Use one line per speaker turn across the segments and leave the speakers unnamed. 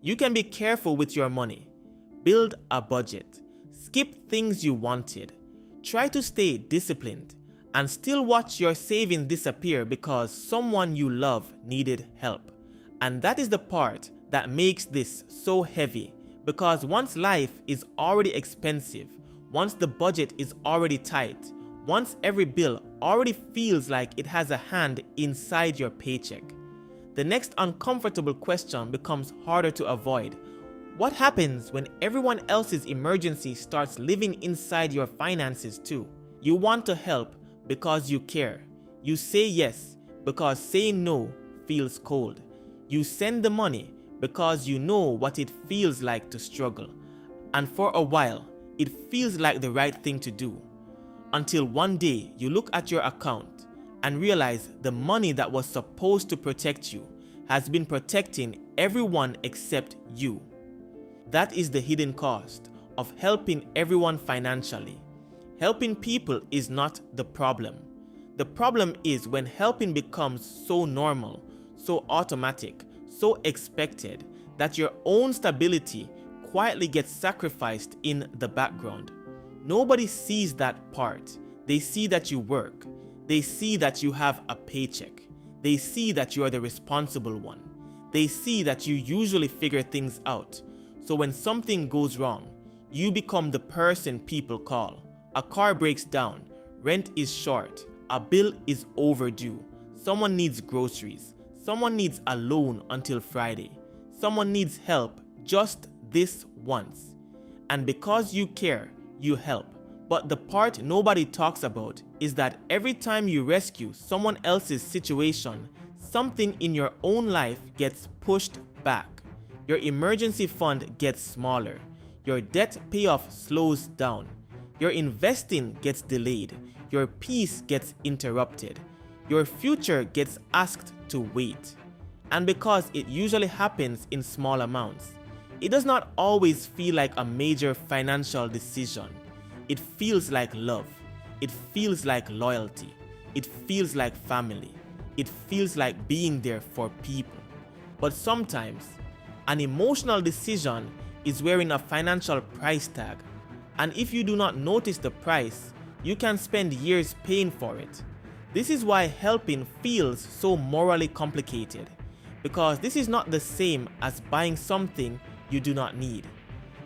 You can be careful with your money. Build a budget. Skip things you wanted. Try to stay disciplined and still watch your savings disappear because someone you love needed help. And that is the part that makes this so heavy, because once life is already expensive, once the budget is already tight, once every bill already feels like it has a hand inside your paycheck, the next uncomfortable question becomes harder to avoid. What happens when everyone else's emergency starts living inside your finances too? You want to help because you care. You say yes because saying no feels cold. You send the money because you know what it feels like to struggle. And for a while, it feels like the right thing to do. Until one day you look at your account and realize the money that was supposed to protect you has been protecting everyone except you. That is the hidden cost of helping everyone financially. Helping people is not the problem. The problem is when helping becomes so normal, so automatic, so expected that your own stability quietly gets sacrificed in the background. Nobody sees that part. They see that you work. They see that you have a paycheck. They see that you are the responsible one. They see that you usually figure things out. So when something goes wrong, you become the person people call. A car breaks down, rent is short, a bill is overdue, someone needs groceries, someone needs a loan until Friday, someone needs help just this once. And because you care, you help. But the part nobody talks about is that every time you rescue someone else's situation, something in your own life gets pushed back. Your emergency fund gets smaller. Your debt payoff slows down. Your investing gets delayed. Your peace gets interrupted. Your future gets asked to wait. And because it usually happens in small amounts, it does not always feel like a major financial decision. It feels like love. It feels like loyalty. It feels like family. It feels like being there for people. But sometimes, an emotional decision is wearing a financial price tag, and if you do not notice the price, you can spend years paying for it. This is why helping feels so morally complicated, because this is not the same as buying something you do not need.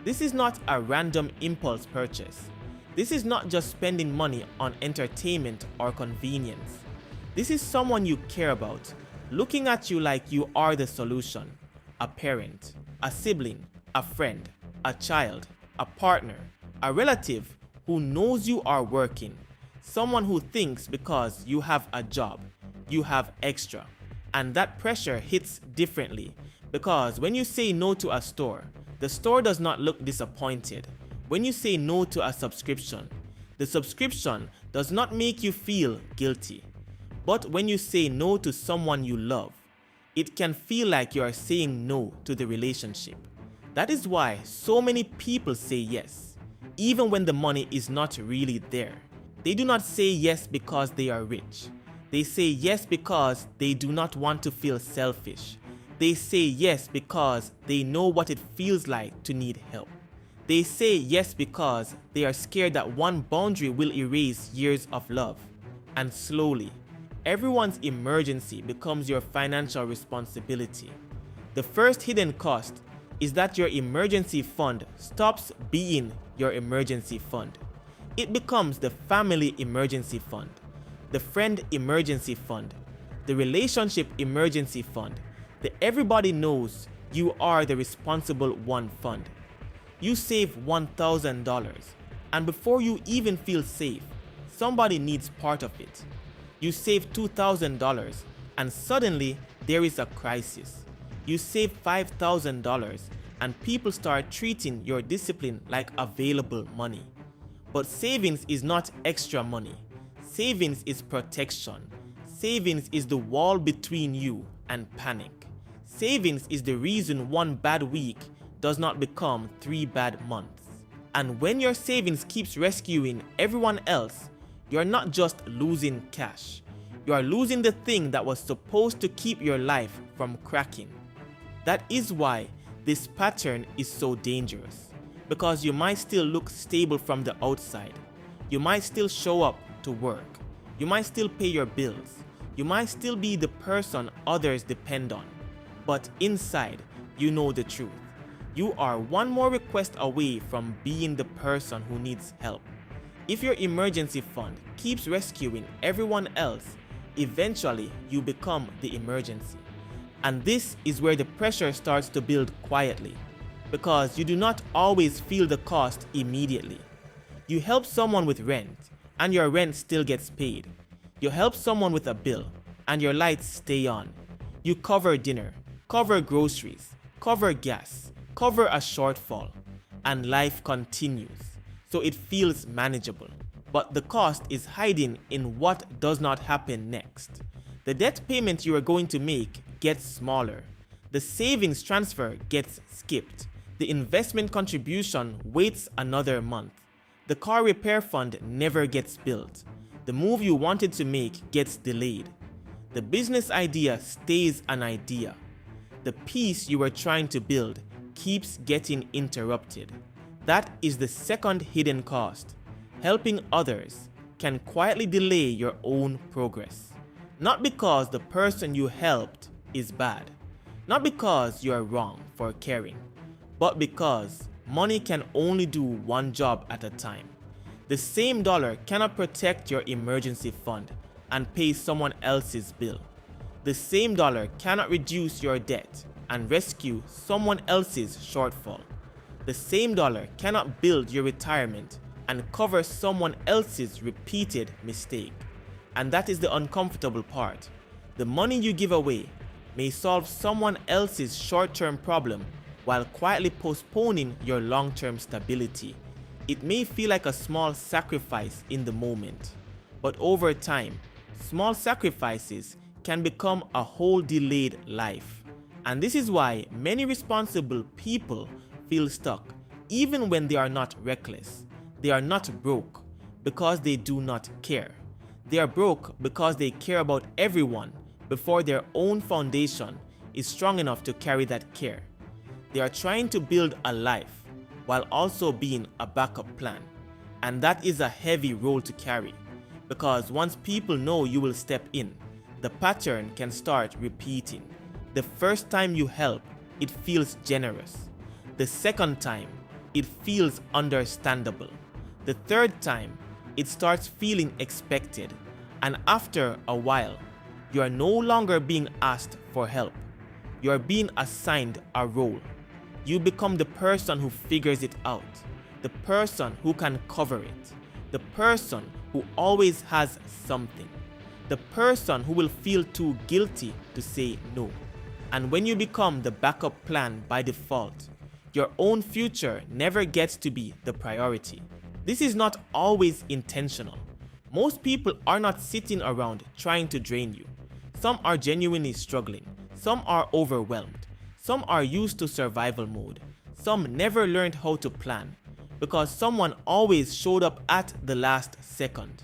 This is not a random impulse purchase. This is not just spending money on entertainment or convenience. This is someone you care about, looking at you like you are the solution. A parent, a sibling, a friend, a child, a partner, a relative who knows you are working, someone who thinks because you have a job, you have extra. And that pressure hits differently, because when you say no to a store, the store does not look disappointed. When you say no to a subscription, the subscription does not make you feel guilty. But when you say no to someone you love, it can feel like you are saying no to the relationship. That is why so many people say yes, even when the money is not really there. They do not say yes because they are rich. They say yes because they do not want to feel selfish. They say yes because they know what it feels like to need help. They say yes because they are scared that one boundary will erase years of love. And slowly, everyone's emergency becomes your financial responsibility. The first hidden cost is that your emergency fund stops being your emergency fund. It becomes the family emergency fund, the friend emergency fund, the relationship emergency fund, the everybody knows you are the responsible one fund. You save $1,000, and before you even feel safe, somebody needs part of it. You save $2,000, and suddenly there is a crisis. You save $5,000, and people start treating your discipline like available money. But savings is not extra money. Savings is protection. Savings is the wall between you and panic. Savings is the reason one bad week does not become 3 bad months. And when your savings keeps rescuing everyone else, you are not just losing cash. You are losing the thing that was supposed to keep your life from cracking. That is why This pattern is so dangerous because you might still look stable from the outside. You might still show up to work. You might still pay your bills. You might still be the person others depend on. But inside, you know the truth. You are one more request away from being the person who needs help. If your emergency fund keeps rescuing everyone else, eventually you become the emergency. And this is where the pressure starts to build quietly, because you do not always feel the cost immediately. You help someone with rent, and your rent still gets paid. You help someone with a bill, and your lights stay on. You cover dinner, cover groceries, cover gas, cover a shortfall, and life continues. So it feels manageable. But the cost is hiding in what does not happen next. The debt payment you are going to make gets smaller. The savings transfer gets skipped. The investment contribution waits another month. The car repair fund never gets built. The move you wanted to make gets delayed. The business idea stays an idea. The peace you were trying to build keeps getting interrupted. That is the second hidden cost. Helping others can quietly delay your own progress. Not because the person you helped is bad, not because you are wrong for caring, but because money can only do one job at a time. The same dollar cannot protect your emergency fund and pay someone else's bill. The same dollar cannot reduce your debt and rescue someone else's shortfall. The same dollar cannot build your retirement and cover someone else's repeated mistake. And that is the uncomfortable part. The money you give away may solve someone else's short-term problem while quietly postponing your long-term stability. It may feel like a small sacrifice in the moment, but over time, small sacrifices can become a whole delayed life. And this is why many responsible people feel stuck, even when they are not reckless. They are not broke because they do not care. They are broke because they care about everyone before their own foundation is strong enough to carry that care. They are trying to build a life while also being a backup plan. And that is a heavy role to carry, because once people know you will step in, the pattern can start repeating. The first time you help, it feels generous. The second time, it feels understandable. The third time, it starts feeling expected. And after a while, you are no longer being asked for help. You are being assigned a role. You become the person who figures it out, the person who can cover it, the person who always has something, the person who will feel too guilty to say no. And when you become the backup plan by default, your own future never gets to be the priority. This is not always intentional. Most people are not sitting around trying to drain you. Some are genuinely struggling. Some are overwhelmed. Some are used to survival mode. Some never learned how to plan because someone always showed up at the last second.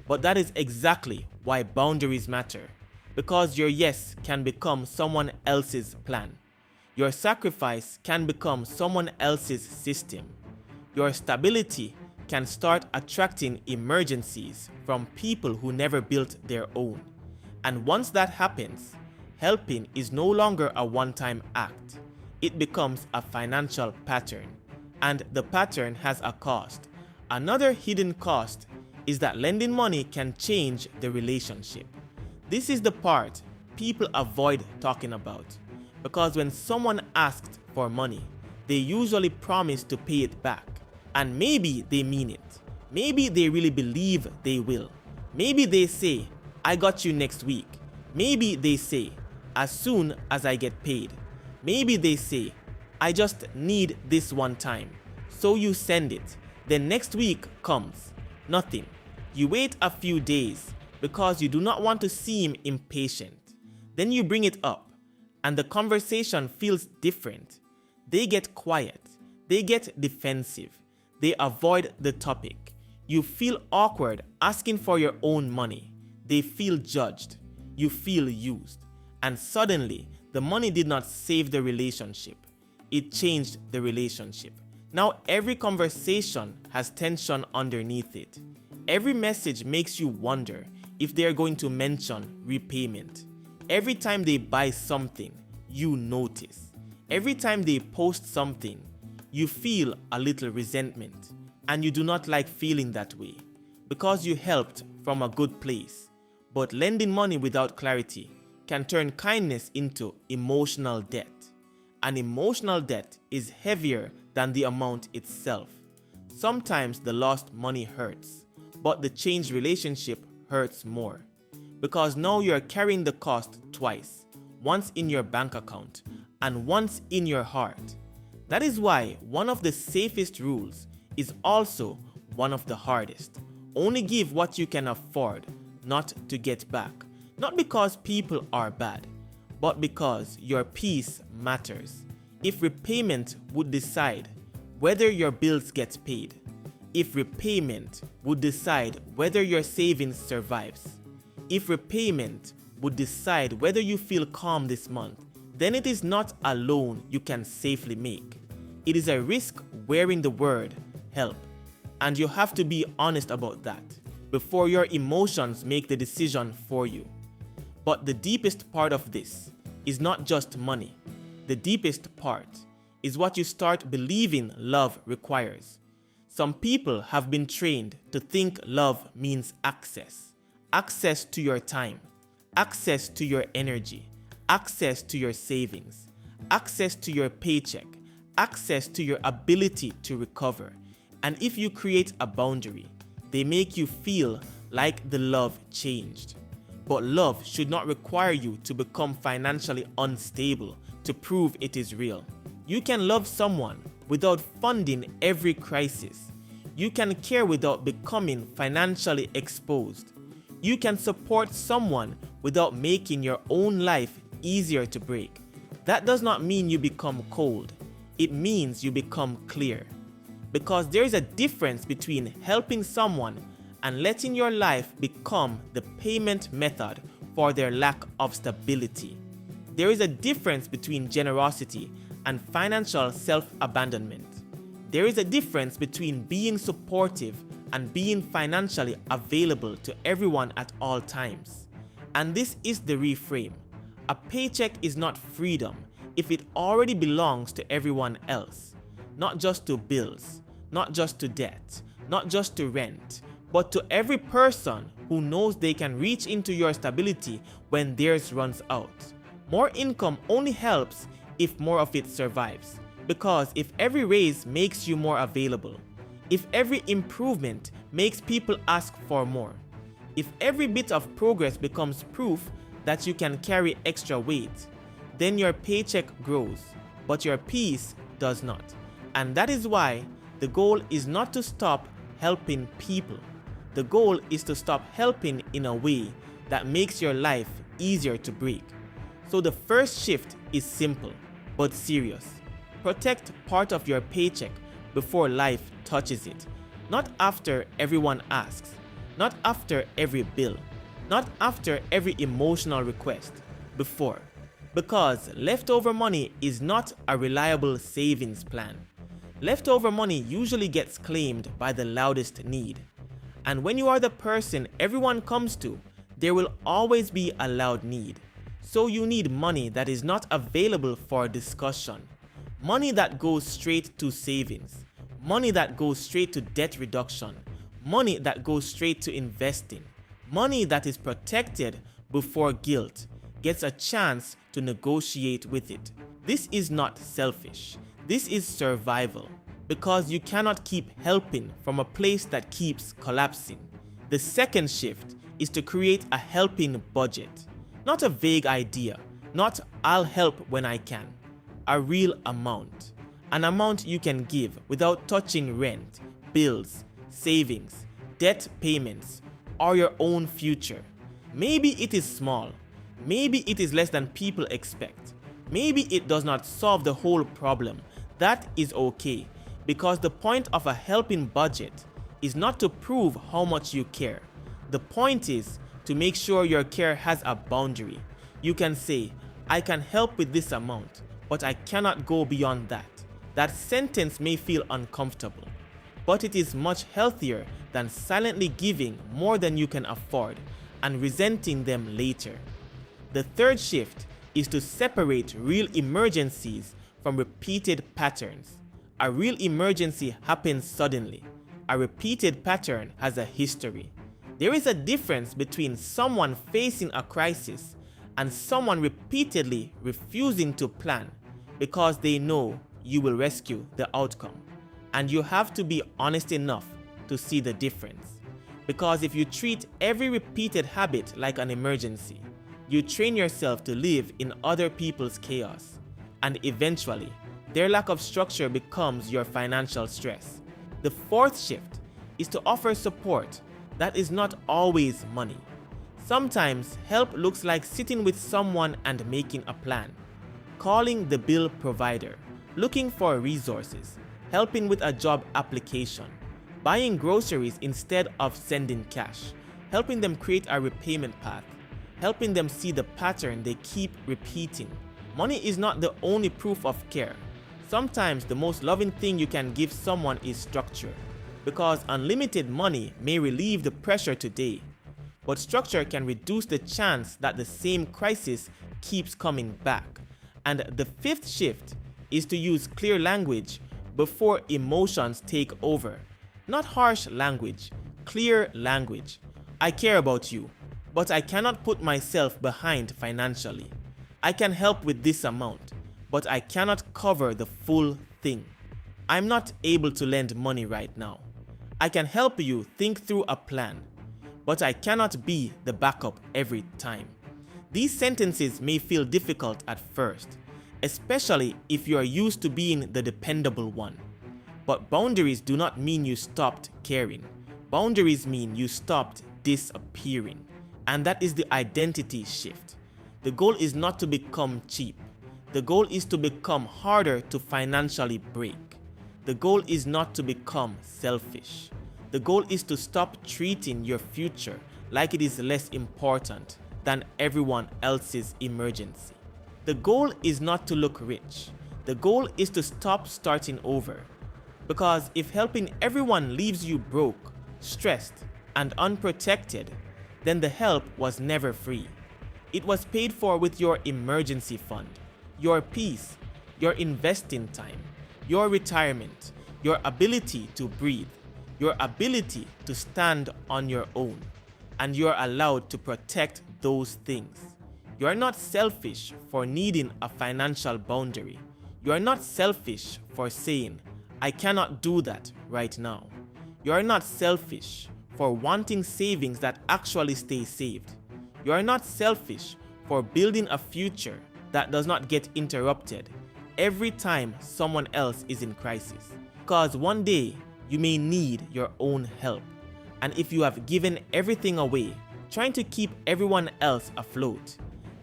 But that is exactly why boundaries matter, because your yes can become someone else's plan. Your sacrifice can become someone else's system. Your stability can start attracting emergencies from people who never built their own. And once that happens, helping is no longer a one-time act. It becomes a financial pattern. And the pattern has a cost. Another hidden cost is that lending money can change the relationship. This is the part people avoid talking about, because when someone asks for money, they usually promise to pay it back. And maybe they mean it. Maybe they really believe they will. Maybe they say, I got you next week. Maybe they say, as soon as I get paid. Maybe they say, I just need this one time. So you send it. Then next week comes. Nothing. You wait a few days because you do not want to seem impatient. Then you bring it up and the conversation feels different. They get quiet. They get defensive. They avoid the topic. You feel awkward asking for your own money. They feel judged. You feel used. And suddenly, the money did not save the relationship. it changed the relationship. Now every conversation has tension underneath it. Every message makes you wonder if they are going to mention repayment. Every time they buy something, you notice. Every time they post something, you feel a little resentment, and you do not like feeling that way because you helped from a good place. But lending money without clarity can turn kindness into emotional debt. And emotional debt is heavier than the amount itself. Sometimes the lost money hurts, but the changed relationship hurts more. Because now you're carrying the cost twice, once in your bank account and once in your heart. That is why one of the safest rules is also one of the hardest. Only give what you can afford, not to get back. Not because people are bad, but because your peace matters. If repayment would decide whether your bills get paid, if repayment would decide whether your savings survives, if repayment would decide whether you feel calm this month, then it is not a loan you can safely make. It is a risk wearing the word help, and you have to be honest about that before your emotions make the decision for you. But the deepest part of this is not just money. The deepest part is what you start believing love requires. Some people have been trained to think love means access. Access to your time, access to your energy, access to your savings, access to your paycheck, access to your ability to recover. And if you create a boundary, they make you feel like the love changed. But love should not require you to become financially unstable to prove it is real. You can love someone without funding every crisis. You can care without becoming financially exposed. You can support someone without making your own life easier to break. That does not mean you become cold. It means you become clear. Because there is a difference between helping someone and letting your life become the payment method for their lack of stability. There is a difference between generosity and financial self-abandonment. There is a difference between being supportive and being financially available to everyone at all times. And this is the reframe. A paycheck is not freedom if it already belongs to everyone else. Not just to bills, not just to debt, not just to rent, but to every person who knows they can reach into your stability when theirs runs out. More income only helps if more of it survives. Because if every raise makes you more available, if every improvement makes people ask for more, if every bit of progress becomes proof that you can carry extra weight, then your paycheck grows, but your peace does not. And that is why the goal is not to stop helping people. The goal is to stop helping in a way that makes your life easier to break. So the first shift is simple but serious. Protect part of your paycheck before life touches it. Not after everyone asks, not after every bill, not after every emotional request, before. Because leftover money is not a reliable savings plan. Leftover money usually gets claimed by the loudest need. And when you are the person everyone comes to, there will always be a loud need. So you need money that is not available for discussion. Money that goes straight to savings. Money that goes straight to debt reduction. Money that goes straight to investing. Money that is protected before guilt gets a chance to negotiate with it. This is not selfish. This is survival. Because you cannot keep helping from a place that keeps collapsing. The second shift is to create a helping budget. Not a vague idea. Not I'll help when I can. A real amount. An amount you can give without touching rent, bills, savings, debt payments, or your own future. Maybe it is small. Maybe it is less than people expect. Maybe it does not solve the whole problem. That is okay, because the point of a helping budget is not to prove how much you care. The point is to make sure your care has a boundary. You can say, I can help with this amount, but I cannot go beyond that. That sentence may feel uncomfortable, but it is much healthier than silently giving more than you can afford and resenting them later. The third shift is to separate real emergencies from repeated patterns. A real emergency happens suddenly. A repeated pattern has a history. There is a difference between someone facing a crisis and someone repeatedly refusing to plan because they know you will rescue the outcome. And you have to be honest enough to see the difference. Because if you treat every repeated habit like an emergency, you train yourself to live in other people's chaos. And eventually, their lack of structure becomes your financial stress. The fourth shift is to offer support that is not always money. Sometimes help looks like sitting with someone and making a plan, calling the bill provider, looking for resources, helping with a job application, buying groceries instead of sending cash, helping them create a repayment path, helping them see the pattern they keep repeating. Money is not the only proof of care. Sometimes the most loving thing you can give someone is structure, because unlimited money may relieve the pressure today, but structure can reduce the chance that the same crisis keeps coming back. And the fifth shift is to use clear language before emotions take over. Not harsh language, clear language. I care about you, but I cannot put myself behind financially. I can help with this amount, but I cannot cover the full thing. I'm not able to lend money right now. I can help you think through a plan, but I cannot be the backup every time. These sentences may feel difficult at first, especially if you are used to being the dependable one. But boundaries do not mean you stopped caring. Boundaries mean you stopped disappearing. And that is the identity shift. The goal is not to become cheap. The goal is to become harder to financially break. The goal is not to become selfish. The goal is to stop treating your future like it is less important than everyone else's emergency. The goal is not to look rich. The goal is to stop starting over. Because if helping everyone leaves you broke, stressed, and unprotected, then the help was never free. It was paid for with your emergency fund, your peace, your investing time, your retirement, your ability to breathe, your ability to stand on your own, and you're allowed to protect those things. You are not selfish for needing a financial boundary. You are not selfish for saying, I cannot do that right now. You are not selfish for wanting savings that actually stay saved. You are not selfish for building a future that does not get interrupted every time someone else is in crisis. Because one day you may need your own help. And if you have given everything away, trying to keep everyone else afloat,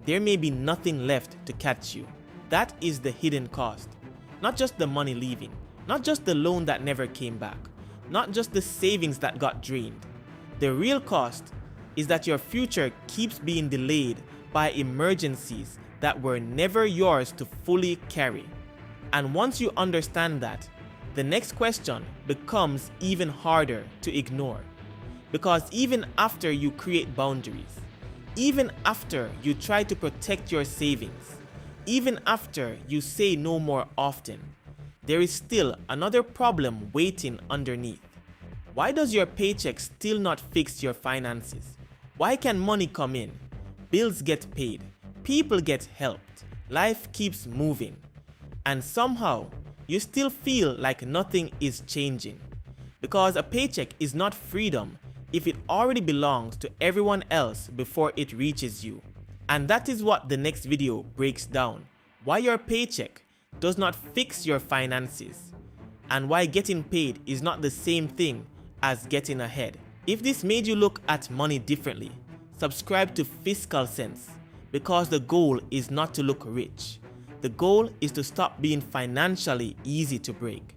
there may be nothing left to catch you. That is the hidden cost. Not just the money leaving, not just the loan that never came back, not just the savings that got drained. The real cost is that your future keeps being delayed by emergencies that were never yours to fully carry. And once you understand that, the next question becomes even harder to ignore. Because even after you create boundaries, even after you try to protect your savings, even after you say no more often, there is still another problem waiting underneath. Why does your paycheck still not fix your finances? Why can money come in, bills get paid, people get helped, life keeps moving, and somehow you still feel like nothing is changing? Because a paycheck is not freedom if it already belongs to everyone else before it reaches you. And that is what the next video breaks down. Why your paycheck does not fix your finances, and why getting paid is not the same thing as getting ahead. If this made you look at money differently, subscribe to Fiscal Sense, because the goal is not to look rich. The goal is to stop being financially easy to break.